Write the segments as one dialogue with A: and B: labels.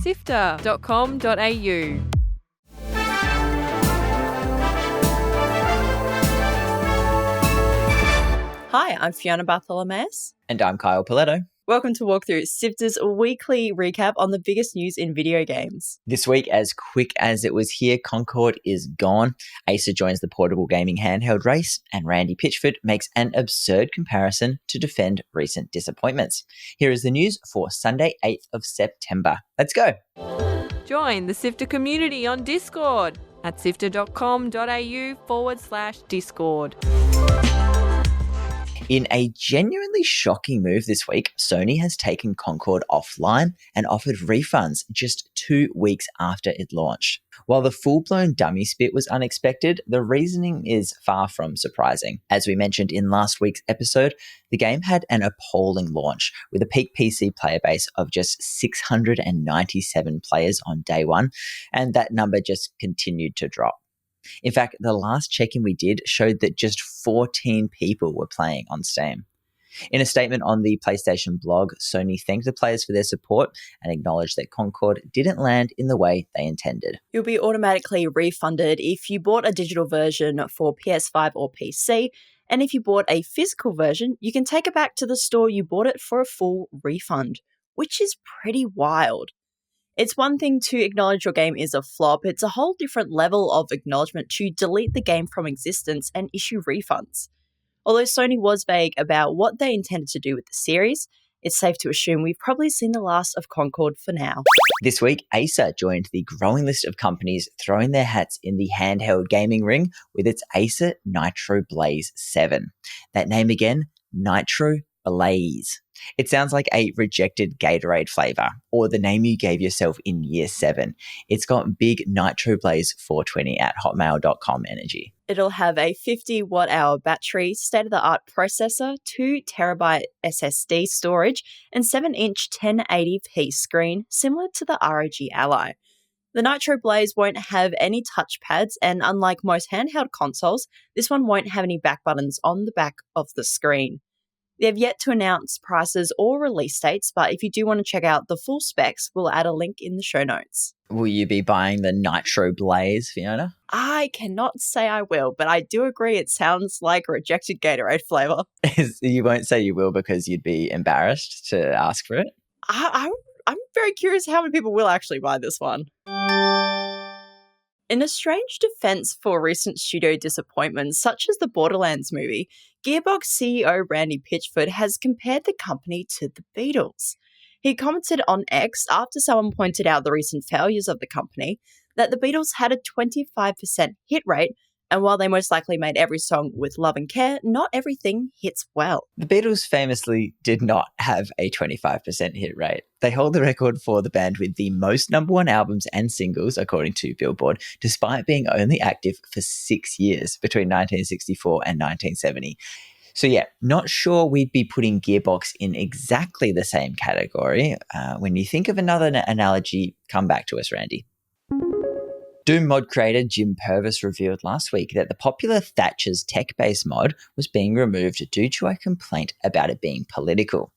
A: sifter.com.au.
B: Hi, I'm Fiona Bartholomeus.
C: And I'm Kyle Paletto.
B: Welcome to Walkthrough, Sifter's weekly recap on the biggest news in video games.
C: This week, as quick as it was here, Concord is gone. Acer joins the portable gaming handheld race, and Randy Pitchford makes an absurd comparison to defend recent disappointments. Here is the news for Sunday, 8th of September. Let's go.
A: Join the Sifter community on Discord at sifter.com.au/Discord.
C: In a genuinely shocking move this week, Sony has taken Concord offline and offered refunds just 2 weeks after it launched. While the full-blown dummy spit was unexpected, the reasoning is far from surprising. As we mentioned in last week's episode, the game had an appalling launch with a peak PC player base of just 697 players on day one, and that number just continued to drop. In fact, the last check-in we did showed that just 14 people were playing on Steam. In a statement on the PlayStation blog, Sony thanked the players for their support and acknowledged that Concord didn't land in the way they intended.
B: You'll be automatically refunded if you bought a digital version for PS5 or PC, and if you bought a physical version, you can take it back to the store you bought it for a full refund, which is pretty wild. It's one thing to acknowledge your game is a flop, it's a whole different level of acknowledgement to delete the game from existence and issue refunds. Although Sony was vague about what they intended to do with the series, it's safe to assume we've probably seen the last of Concord for now.
C: This week, Acer joined the growing list of companies throwing their hats in the handheld gaming ring with its Acer Nitro Blaze 7. That name again, Nitro Blaze. It sounds like a rejected Gatorade flavor, or the name you gave yourself in year 7. It's got big Nitro Blaze 420 at hotmail.com energy.
B: It'll have a 50 watt-hour battery, state-of-the-art processor, 2 terabyte SSD storage, and 7-inch 1080p screen, similar to the ROG Ally. The Nitro Blaze won't have any touchpads, and unlike most handheld consoles, this one won't have any back buttons on the back of the screen. They have yet to announce prices or release dates, but if you do want to check out the full specs, we'll add a link in the show notes.
C: Will you be buying the Nitro Blaze, Fiona?
B: I cannot say I will, but I do agree it sounds like a rejected Gatorade flavour.
C: You won't say you will because you'd be embarrassed to ask for it?
B: I'm very curious how many people will actually buy this one. In a strange defense for recent studio disappointments, such as the Borderlands movie, Gearbox CEO Randy Pitchford has compared the company to the Beatles. He commented on X after someone pointed out the recent failures of the company that the Beatles had a 25% hit rate, and while they most likely made every song with love and care, not everything hits well.
C: The Beatles famously did not have a 25% hit rate. They hold the record for the band with the most number one albums and singles, according to Billboard, despite being only active for 6 years between 1964 and 1970. So yeah, not sure we'd be putting Gearbox in exactly the same category. When you think of another analogy, come back to us, Randy. Doom mod creator Jim Purvis revealed last week that the popular Thatcher's tech-based mod was being removed due to a complaint about it being political.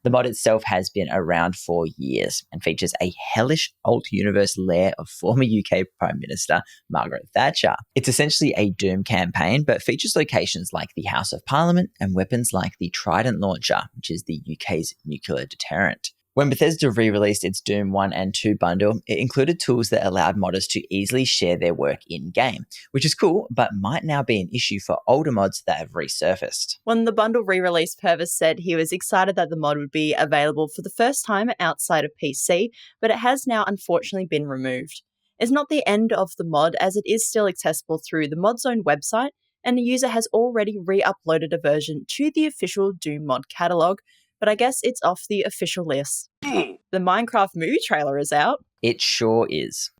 C: The mod itself has been around for years and features a hellish alt-universe lair of former UK Prime Minister Margaret Thatcher. It's essentially a Doom campaign, but features locations like the House of Parliament and weapons like the Trident launcher, which is the UK's nuclear deterrent. When Bethesda re-released its Doom 1 and 2 bundle, it included tools that allowed modders to easily share their work in-game, which is cool, but might now be an issue for older mods that have resurfaced.
B: When the bundle re-released, Purvis said he was excited that the mod would be available for the first time outside of PC, but it has now unfortunately been removed. It's not the end of the mod, as it is still accessible through the ModZone website, and the user has already re-uploaded a version to the official Doom mod catalogue, but I guess it's off the official list. The Minecraft movie trailer is out.
C: It sure is.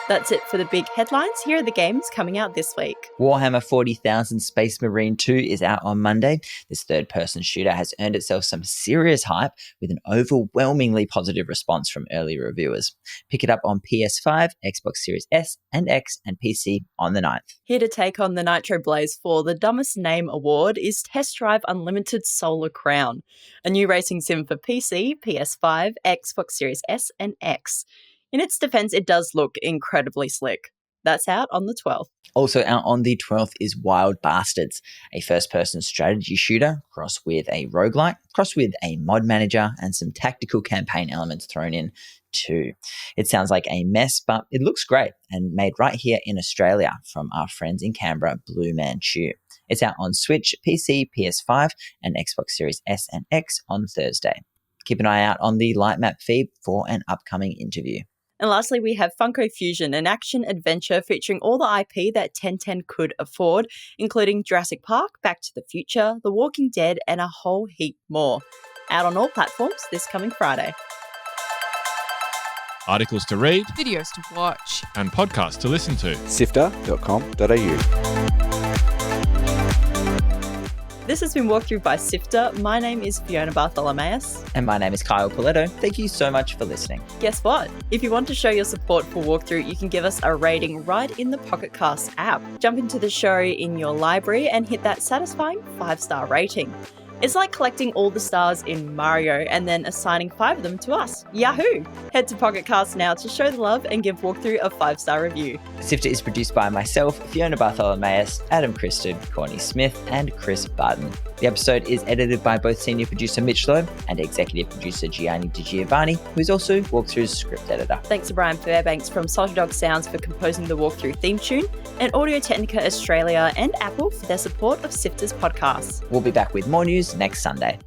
B: That's it for the big headlines. Here are the games coming out this week.
C: Warhammer 40,000 Space Marine 2 is out on Monday. This third-person shooter has earned itself some serious hype with an overwhelmingly positive response from early reviewers. Pick it up on PS5, Xbox Series S and X, and PC on the 9th.
B: Here to take on the Nitro Blaze for the Dumbest Name Award is Test Drive Unlimited Solar Crown, a new racing sim for PC, PS5, Xbox Series S and X. In its defense, it does look incredibly slick. That's out on the 12th.
C: Also out on the 12th is Wild Bastards, a first-person strategy shooter crossed with a roguelike, crossed with a mod manager, and some tactical campaign elements thrown in too. It sounds like a mess, but it looks great and made right here in Australia from our friends in Canberra, Blue Manchu. It's out on Switch, PC, PS5, and Xbox Series S and X on Thursday. Keep an eye out on the Lightmap feed for an upcoming interview.
B: And lastly, we have FUNKO Fusion, an action-adventure featuring all the IP that 1010 could afford, including Jurassic Park, Back to the Future, The Walking Dead, and a whole heap more. Out on all platforms this coming Friday.
D: Articles to read,
A: Videos to watch.
D: and podcasts to listen to.
E: sifter.com.au.
B: This has been Walkthrough by Sifter. My name is Fiona Bartholomeus.
C: And my name is Kyle Paletto. Thank you so much for listening.
B: Guess what? If you want to show your support for Walkthrough, you can give us a rating right in the Pocket Cast app. Jump into the show in your library and hit that satisfying 5-star rating. It's like collecting all the stars in Mario and then assigning 5 of them to us. Yahoo! Head to Pocket Cast now to show the love and give Walkthrough a 5-star review.
C: Sifter is produced by myself, Fiona Bartholomeus, Adam Christed, Courtney Smith, and Chris Barton. The episode is edited by both senior producer Mitch Loeb and executive producer Gianni Di Giovanni, who is also Walkthrough's script editor.
B: Thanks to Brian Fairbanks from Salty Dog Sounds for composing the Walkthrough theme tune, and Audio Technica Australia and Apple for their support of Sifter's podcasts.
C: We'll be back with more news next Sunday.